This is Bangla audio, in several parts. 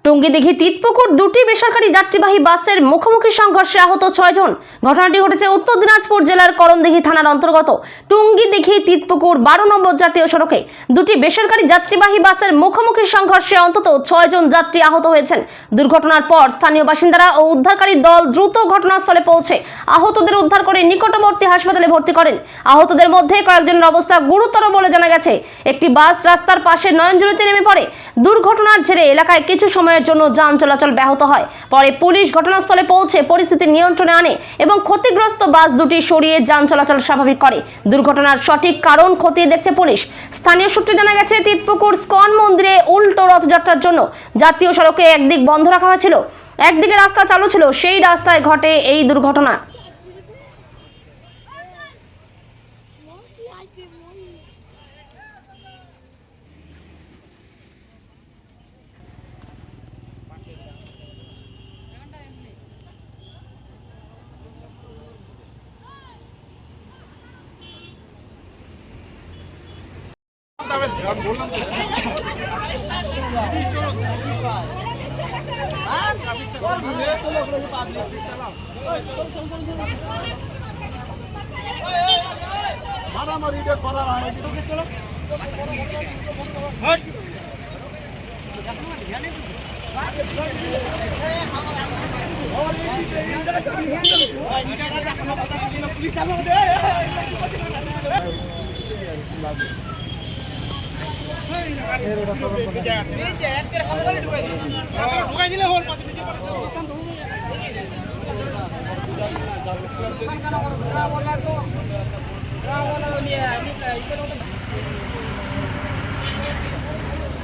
টুঙ্গিদিঘি তিতপুকুর দুটি বেসরকারি যাত্রীবাহী বাসের মুখোমুখি সংঘর্ষে আহত 6 জন। ঘটনাটি ঘটেছে উত্তর দিনাজপুর জেলার করণদিঘি থানার অন্তর্গত টুঙ্গিদিঘি তিতপুকুর 12 নম্বর জাতীয় সড়কে দুটি বেসরকারি যাত্রীবাহী বাসের মুখোমুখি সংঘর্ষে অন্তত 6 জন যাত্রী আহত হয়েছেন। দুর্ঘটনার পর স্থানীয় বাসিন্দারা ও উদ্ধারকারী দল দ্রুত ঘটনাস্থলে পৌঁছে আহতদের উদ্ধার করে নিকটবর্তী হাসপাতালে ভর্তি করেন। আহতদের মধ্যে কয়েকজনের অবস্থা গুরুতর বলে জানা গেছে। একটি বাস রাস্তার পাশে নয়নজলিতে নেমে পড়ে। দুর্ঘটনার জেরে এলাকায় কিছু সময়ের জন্য যান চলাচল ব্যাহত হয়। পরে পুলিশ ঘটনাস্থলে পৌঁছে পরিস্থিতি নিয়ন্ত্রণে আনে এবং ক্ষতিগ্রস্ত বাস দুটি সরিয়ে যান চলাচল স্বাভাবিক করে। দুর্ঘটনার সঠিক কারণ খতিয়ে দেখছে পুলিশ। স্থানীয় সূত্রে জানা গেছে, তিতপুকুর স্কন মন্দিরে উল্টো রথযাত্রার জন্য জাতীয় সড়কে একদিক বন্ধ রাখা হয়েছিল, একদিকে রাস্তা চালু ছিল। সেই রাস্তায় ঘটে এই দুর্ঘটনা।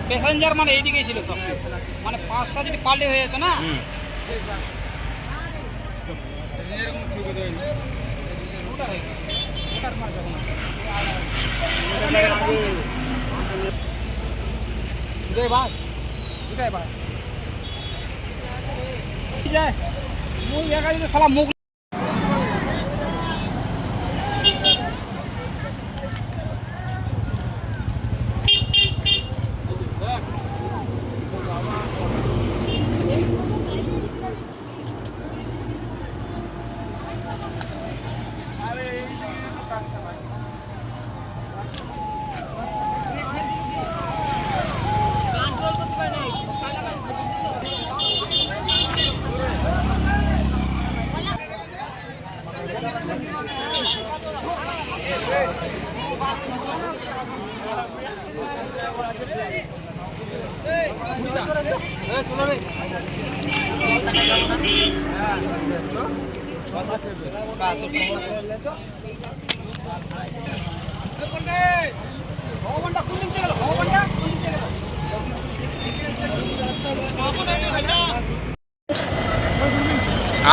প্যাসেঞ্জার মানে এইদিকেই ছিল সব, মানে পাঁচটা যদি পাল্টে হয়ে যেত না দুটাই বাস যায় মুখ দেখা দিতে সালা মুখ।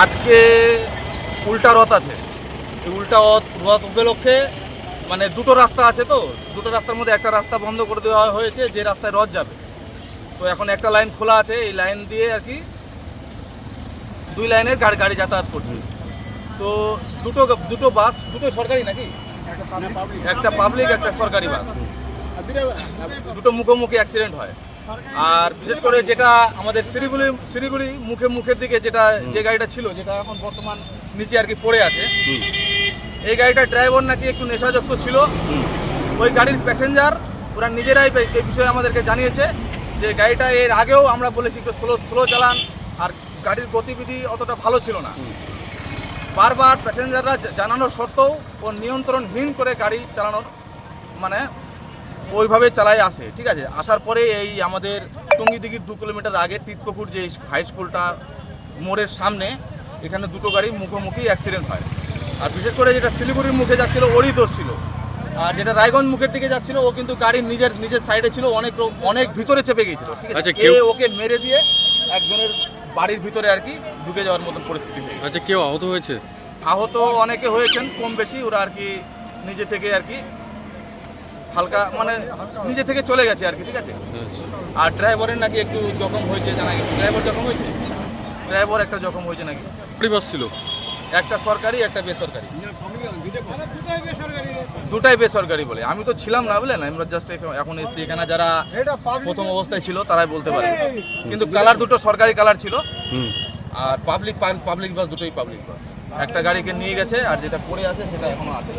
আজকে উল্টা রথ আছে। এই উল্টা রথ উপলক্ষে মানে দুটো রাস্তা আছে, তো দুটো রাস্তার মধ্যে একটা রাস্তা বন্ধ করে দেওয়া হয়েছে, যে রাস্তায় রথ যাবে। তো এখন একটা লাইন খোলা আছে, এই লাইন দিয়ে আর কি দুই লাইনের গাড়ি যাতায়াত করছে। তো দুটো বাস, দুটো সরকারি নাকি, একটা পাবলিক একটা সরকারি বাস, দুটো মুখোমুখি অ্যাক্সিডেন্ট হয়। আর বিশেষ করে যেটা আমাদের শিলিগুড়ি মুখের দিকে যে গাড়িটা ছিল, যেটা এখন বর্তমান নিচে আর কি পড়ে আছে, এই গাড়িটার ড্রাইভার নাকি একটু নেশাযুক্ত ছিল। ওই গাড়ির প্যাসেঞ্জার ওরা নিজেরাই এই বিষয়ে আমাদেরকে জানিয়েছে যে গাড়িটা এর আগেও আমরা বলেছি একটু স্লো চালান, আর গাড়ির গতিবিধি অতটা ভালো ছিল না। বারবার প্যাসেঞ্জাররা জানানোর সত্ত্বেও ও নিয়ন্ত্রণহীন করে গাড়ি চালানোর মানে ওইভাবে চালাই আসে। ঠিক আছে, আসার পরে এই আমাদের টুঙ্গিদিঘির 2 কিলোমিটার আগে তিতপুকুর যে হাই স্কুলটার মোড়ের সামনে, এখানে দুটো গাড়ি মুখোমুখি অ্যাক্সিডেন্ট হয়। আর বিশেষ করে যেটা শিলিগুড়ির মুখে যাচ্ছিল ওরই দোষ ছিল, আর যেটা রায়গঞ্জ মুখের দিকে যাচ্ছিল ও কিন্তু গাড়ির নিজের সাইডে ছিল, অনেক ভিতরে চেপে গিয়েছিল। ঠিক আছে, ওকে মেরে দিয়ে একজনের বাড়ির ভিতরে আর কি ঢুকে যাওয়ার মতো পরিস্থিতি হয়েছে। আচ্ছা, কেউ আহত হয়েছে? আহত অনেকে হয়েছেন, কম বেশি ওরা আর কি নিজে থেকে আর কি হালকা মানে নিজে থেকে চলে গেছে আর কি। ঠিক আছে, আর ড্রাইভারের নাকি একটু জখম হয়েছে জানা গেছে। ড্রাইভার জখম হয়েছে, ড্রাইভার একটা জখম হয়েছে নাকি। বাস ছিল, একটা সরকারি একটা বেসরকারি, দুটোই বেসরকারি। দুটাই বেসরকারি বলে। আমি তো ছিলাম না, বুঝলেন, আমরা জাস্ট এখন এসেছি। এখানে যারা প্রথম অবস্থায় ছিল তারাই বলতে পারে, কিন্তু কালার দুটো সরকারি কালার ছিল। আর পাবলিক বাস দুটোই পাবলিক বাস। একটা গাড়িকে নিয়ে গেছে আর যেটা পড়ে আছে সেটা এখনো আছে।